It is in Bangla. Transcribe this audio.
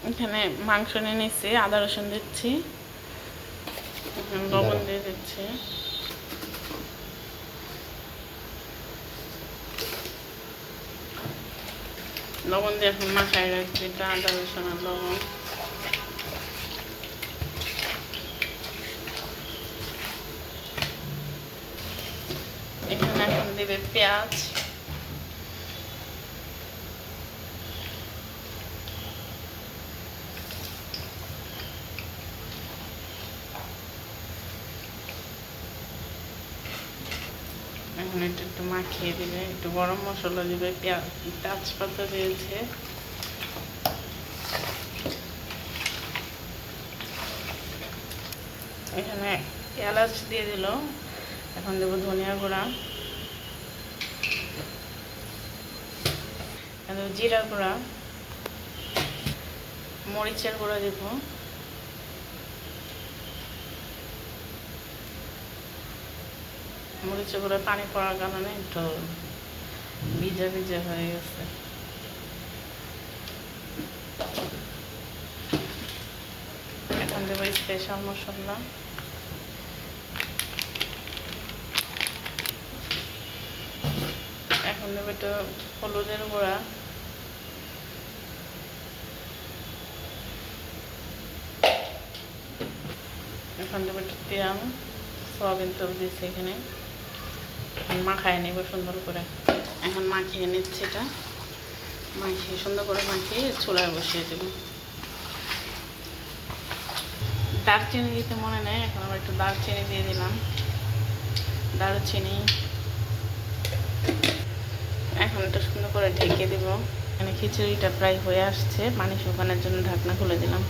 এখানে মাংস নিয়ে নিচ্ছি, আদা রসুন দিচ্ছি, লবণ দিয়ে দিচ্ছি, লবণ দিয়ে এখন মাখায় রাখছি এটা আদা রসুন আর লবণ। এখানে এখন দেবে পেঁয়াজ, এখন একটু মাখিয়ে দিবে, একটু গরম মশলা দিবে, পেঁয়াজ তেজপাতা দিয়েছে, এখানে এলাচ দিয়ে দিল। এখন দেবো ধনিয়া গুঁড়া, জিরা গুঁড়া, মরিচের গুঁড়া দেব, মরিচের গুঁড়া পানি পড়ার কারণে একটু ভিজা ভিজা হয়ে গেছে। এখন দেবো স্পেশাল মশলা, এখন দেবো একটু হলুদের গুঁড়া, এখন দেবো একটু তেল, সয়াবিন তেল দিচ্ছি এখানে, মাখায় নেব সুন্দর করে। এখন মাখিয়ে নিচ্ছি, এটা মাখিয়ে সুন্দর করে মাখিয়ে চুলায় বসিয়ে দেব। দারচিনি দিতে মনে নেই, এখন আবার একটু দারচিনি দিয়ে দিলাম, দারচিনি। এখন এটা সুন্দর করে ঢেকে দেব। এখানে খিচুড়িটা প্রায় হয়ে আসছে, পানি শুকানোর জন্য ঢাকনা খুলে দিলাম।